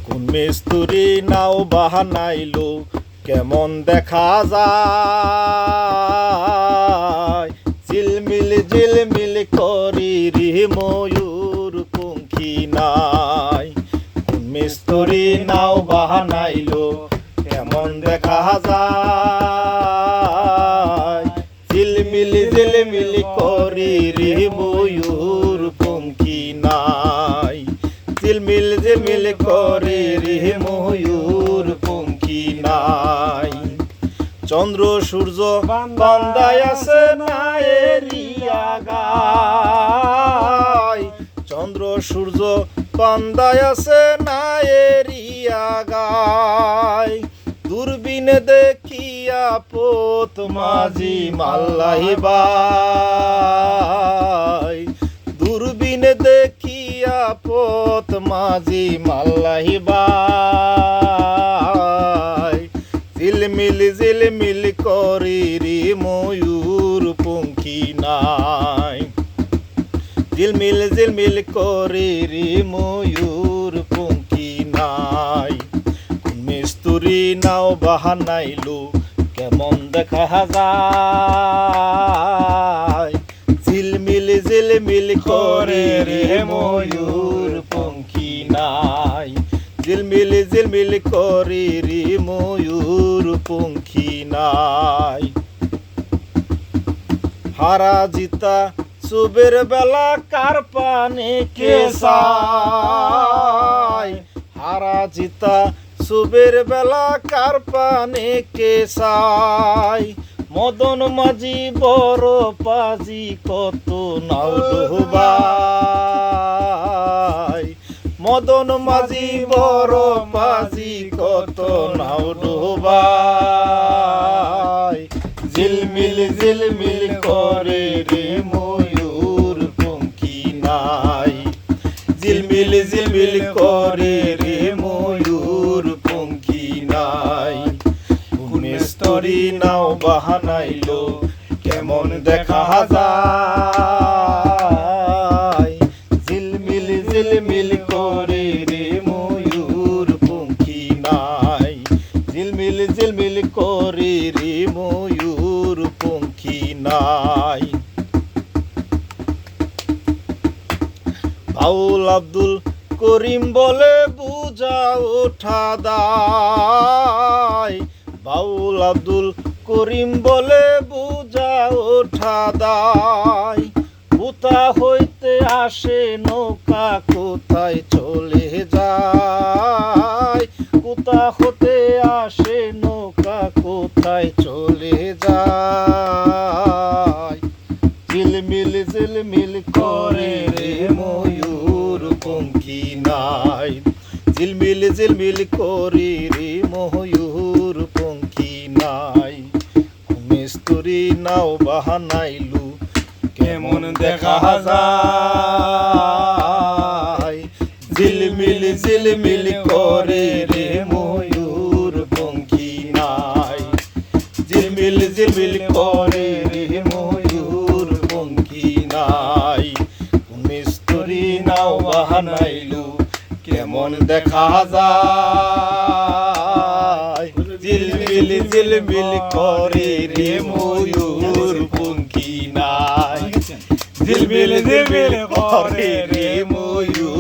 কোন মিস্তুরি নাও বাহানাইলো কেমন দেখা যায়, ঝিলমিল ঝিলমিল করি রে ময়ূর পঙ্খী নাই। কোন মিস্তুরি নাও বাহানাইলো কেমন দেখা যায়, ঝিলমিল ঝিলমিল করি রে ময়ূর পঙ্খী নাই। ঝিলমিল ঝিলমিল করে রে ময়ূর পঙ্খী নাই। চন্দ্র সূর্য বান্দায় আছে না এরিয়া গায়, চন্দ্র সূর্য বান্দায় আছে না এরিয়া গায়। দূরবীনে দেখিয়া পোত মাঝি মাল্লাই বাই, দূরবীনে দেখিয়া পোত মাঝি মাল্লাই বাই। ঝিলমিল ঝিলমিল করি রে ময়ূর পঙ্খী নাই, ঝিলমিল ঝিলমিল করি রে ময়ূর পঙ্খী নাই। কোন মিস্তুরি নাও বাহানাইলো কেমন দেখা যায়, ঝিলমিল ঝিলমিল করে রে ময়ূর পঙ্খী নাই। ঝিলমিল ঝিলমিল করে রে ময়ূর পঙ্খী নাই। হারা জিতা সুবের বেলা কার পানে কে চায়, হারা জিতা সুবের বেলা কার পানে কে চায়। মদন মাঝি বড় পাজি কত নাও ডুবাই, মদন মাঝি বড় পাজি কত নাও ডুবাই। ঝিলমিল ঝিলমিল করে রে ময়ূর পঙ্খী নাই, ঝিলমিল ঝিলমিল করে রে ময়ূর পঙ্খী নাই। কোন মিস্তুরি নাও বাহানাইলো কেমন দেখা যায়, ঝিলমিল ঝিলমিল করে রে ময়ূর পঙ্খী নাই। ঝিলমিল ঝিলমিল করে রে ময়ূর পঙ্খী নাই। বাউল আব্দুল করিম বলে বুঝা ওঠা দায়, বাউল আব্দুল করিম বলে বুঝা ওঠা দায়। কোথা হইতে আসে নৌকা কোথায় চলে যায়, কোথা হতে আসে নৌকা কোথায় চলে যায়। ঝিলমিল ঝিলমিল করে রে ময়ূর পঙ্খী নাই, ঝিলমিল ঝিলমিল করে রে ময়ূর পঙ্খী নাই। মিস্তুরি নাও বাহানাইলু কেমন দেখা যায়, ঝিলমিল ঝিলমিল করে রে ময়ূর পঙ্খী নাই। ঝিলমিল ঝিলমিল করে রে ময়ূর পঙ্খী নাই। মিস্তুরি নাও বাহানাইলু কেমন দেখা যায়, ঝিলমিল ঝিলমিল করে রে ময়ূর পঙ্খী নাই। ঝিলমিল ঝিলমিল করে রে ময়ূর